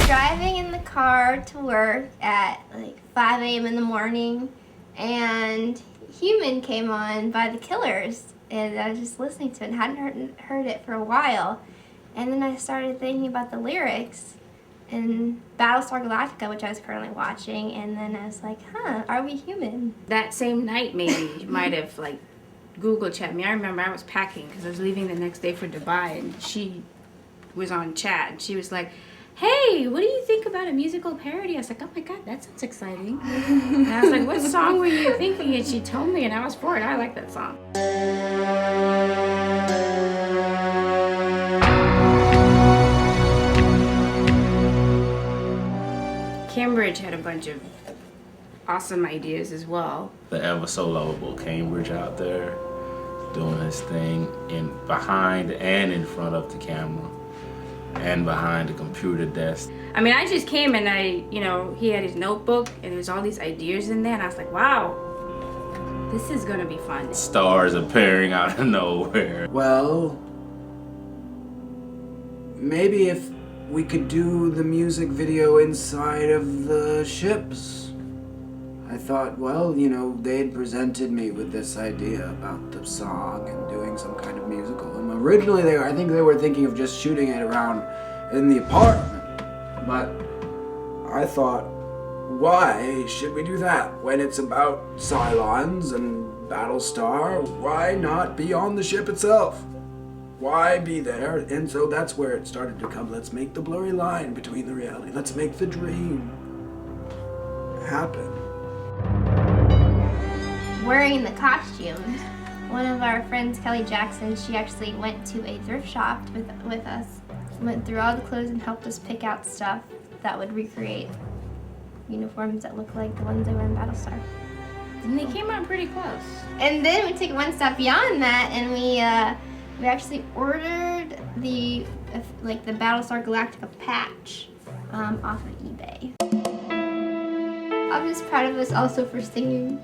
driving in the car to work at like 5 a.m. in the morning, and Human came on by The Killers, and I was just listening to it and hadn't heard it for a while. And then I started thinking about the lyrics in Battlestar Galactica, which I was currently watching, and then I was like, are we human? That same night, maybe, you might have, like, Google chat me. I remember I was packing because I was leaving the next day for Dubai, and she was on chat, and she was like, hey, what do you think about a musical parody? I was like, oh my God, that sounds exciting. And I was like, what song were you thinking? And she told me, and I was for it. I like that song. Cambridge had a bunch of awesome ideas as well. The ever so lovable Cambridge out there doing his thing behind and in front of the camera and behind the computer desk. I mean, I just came and he had his notebook and there's all these ideas in there, and I was like, wow, this is gonna be fun. Stars appearing out of nowhere. Well, maybe if we could do the music video inside of the ships. I thought, well, they had presented me with this idea about the song and doing some kind of musical. And originally, I think they were thinking of just shooting it around in the apartment. But I thought, why should we do that when it's about Cylons and Battlestar? Why not be on the ship itself? Why be there? And so that's where it started to come. Let's make the blurry line between the reality. Let's make the dream happen. Wearing the costumes, one of our friends, Kelly Jackson, she actually went to a thrift shop with us, went through all the clothes and helped us pick out stuff that would recreate uniforms that look like the ones they were in Battlestar. And they came out pretty close. And then we took it one step beyond that, and we actually ordered the Battlestar Galactica patch off of eBay. I'm just proud of us also for singing.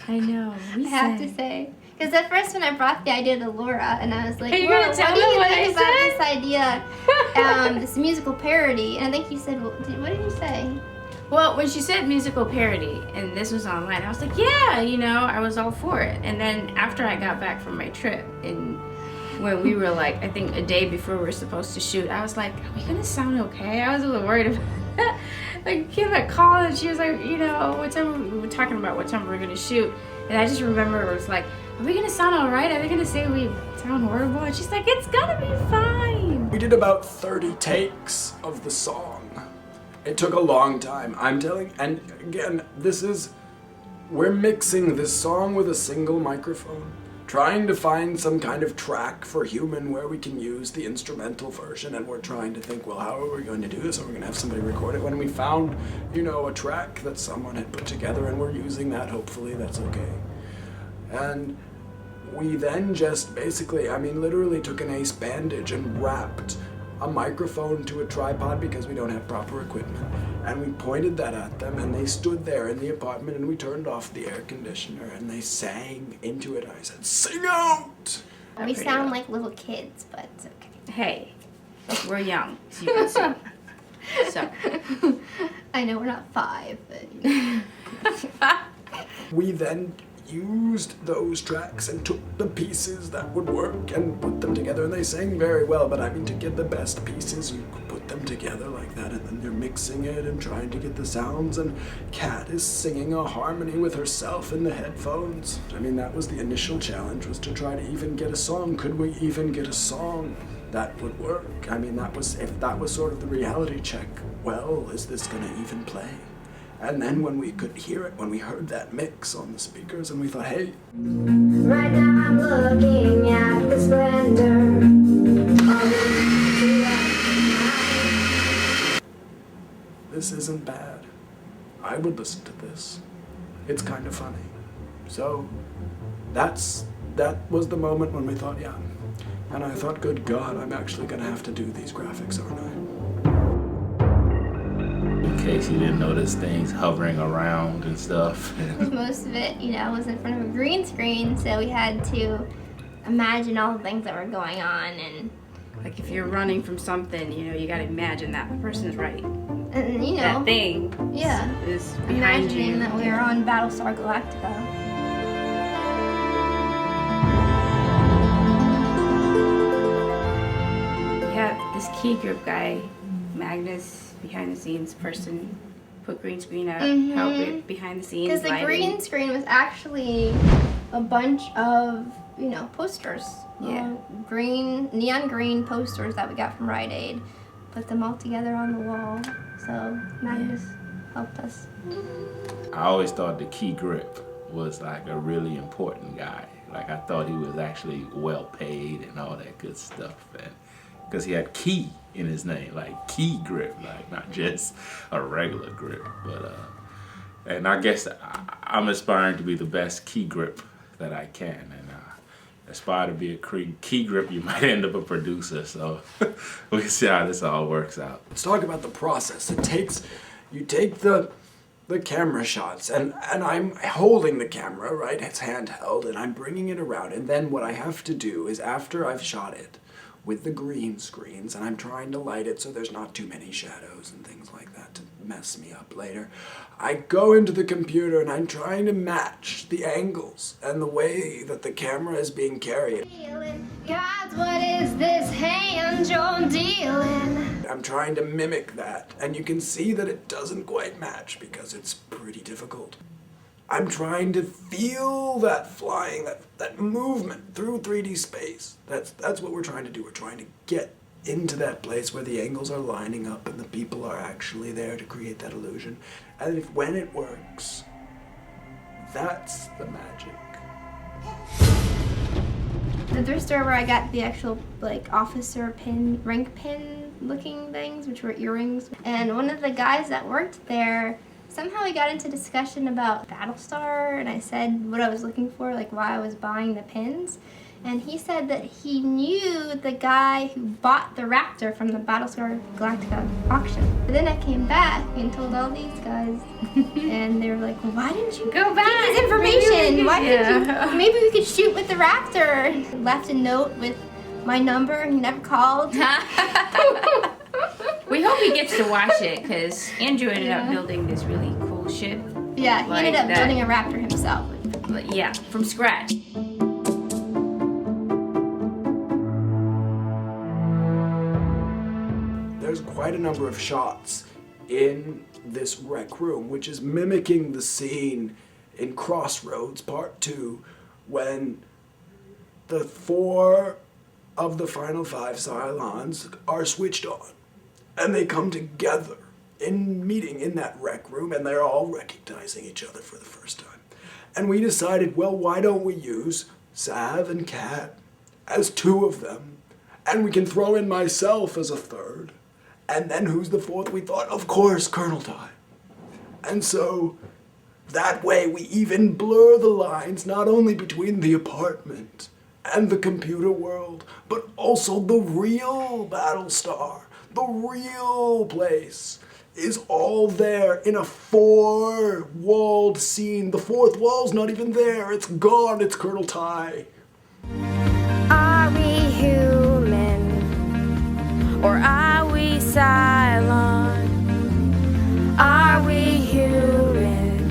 I know. I have to say. Because at first when I brought the idea to Laura, and I was like, are you Laura, gonna tell what do you them think what I about this idea, this musical parody? And I think you said, what did you say? Well, when she said musical parody, and this was online, I was like, yeah, I was all for it. And then after I got back from my trip, and when we were like, I think a day before we were supposed to shoot, I was like, are we gonna sound okay? I was a little worried about that. Like, Kim had called, and she was like, what time, we were talking about what time we were gonna shoot. And I just remember it was like, are we gonna sound all right? Are they gonna say we sound horrible? And she's like, it's gonna be fine. We did about 30 takes of the song. It took a long time, I'm telling, and again, we're mixing this song with a single microphone, trying to find some kind of track for Human where we can use the instrumental version, and we're trying to think, well, how are we going to do this? Are we going to have somebody record it? When we found, a track that someone had put together, and we're using that, hopefully that's okay. And we then just basically, literally took an ace bandage and wrapped a microphone to a tripod because we don't have proper equipment. And we pointed that at them, and they stood there in the apartment, and we turned off the air conditioner, and they sang into it. I said, sing out! We sound like little kids, but it's okay. Hey, we're young, so you can sing. So. I know we're not 5, but We then used those tracks and took the pieces that would work and put them together, and they sang very well, but to get the best pieces, you put them together like that, and then they're mixing it and trying to get the sounds, and Kat is singing a harmony with herself in the headphones. That was the initial challenge, was to try to even get a song. Could we even get a song that would work? If that was sort of the reality check, well, is this gonna even play? And then when we could hear it, when we heard that mix on the speakers, and we thought, hey. Right now I'm looking at the splendor of This isn't bad. I would listen to this. It's kind of funny. So that was the moment when we thought, yeah. And I thought, good God, I'm actually gonna have to do these graphics, aren't I? In case you didn't notice things hovering around and stuff. most of it, was in front of a green screen, so we had to imagine all the things that were going on, and Like if you're running from something, you know, you gotta imagine that the person's right. And you know, That thing yeah, is behind imagining you. that we are on Battlestar Galactica. We have this key grip guy, Magnus, behind the scenes person, put green screen up, help it behind the scenes. Because the lighting. green screen was actually a bunch of, you know, posters. Yeah. Neon green posters that we got from Rite Aid. Put them all together on the wall. So Magnus helped us. I always thought the key grip was like a really important guy. Like I thought he was actually well paid and all that good stuff. And because he had key in his name, like key grip, like not just a regular grip. But and I guess I'm aspiring to be the best key grip that I can, and aspire to be a key grip. You might end up a producer, so we'll see how this all works out. Let's talk about the process. You take the camera shots, and I'm holding the camera, right? It's handheld, and I'm bringing it around. And then what I have to do is, after I've shot it with the green screens, and I'm trying to light it so there's not too many shadows and things like that to mess me up later, I go into the computer and I'm trying to match the angles and the way that the camera is being carried. God, what is this hand you're dealing? I'm trying to mimic that, and you can see that it doesn't quite match because it's pretty difficult. I'm trying to feel that flying, that movement through 3D space. That's what we're trying to do. We're trying to get into that place where the angles are lining up and the people are actually there to create that illusion. And when it works, that's the magic. The thrift store where I got the actual like officer pin, rank pin looking things, which were earrings. And one of the guys that worked there, somehow we got into discussion about Battlestar, and I said what I was looking for, like why I was buying the pins. And he said that he knew the guy who bought the Raptor from the Battlestar Galactica auction. But then I came back and told all these guys, and they were like, well, why didn't you Go back. get his information? Why didn't Yeah. you? Maybe we could shoot with the Raptor. Left a note with my number, and he never called. We hope he gets to watch it, because Andrew ended up building this really cool ship. Yeah, he ended Like up that. building a Raptor himself. But yeah, from scratch. There's quite a number of shots in this rec room, which is mimicking the scene in Crossroads Part 2 when the 4 of the final 5 Cylons are switched on. And they come together in meeting in that rec room, and they're all recognizing each other for the first time. And we decided, well, why don't we use Sav and Kat as 2 of them, and we can throw in myself as a 3rd. And then who's the 4th? We thought, of course, Colonel Ty. And so that way we even blur the lines not only between the apartment and the computer world, but also the real Battlestar, the real place, is all there in a 4-walled scene. The 4th wall's not even there. It's gone. It's Colonel Ty. Are we human? Or are we Cylon? Are we human?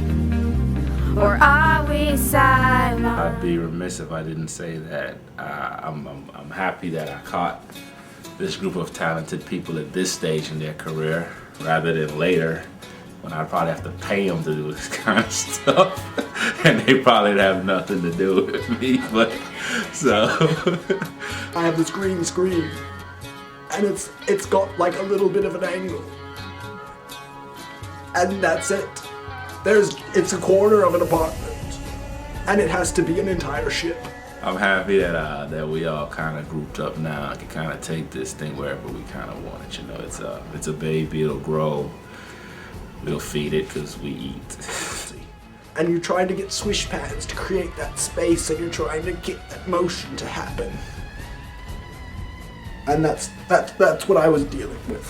Or are we Cylon? I'd be remiss if I didn't say that I'm happy that I caught this group of talented people at this stage in their career, rather than later, when I'd probably have to pay them to do this kind of stuff, and they probably have nothing to do with me. But so I have this green screen, and it's got like a little bit of an angle, and that's it. It's a corner of an apartment, and it has to be an entire ship. I'm happy that we all kind of grouped up now. I can kind of take this thing wherever we kind of want it. You know, it's a baby. It'll grow. We'll feed it because we eat. And you're trying to get swish pads to create that space, and you're trying to get that motion to happen. And that's what I was dealing with.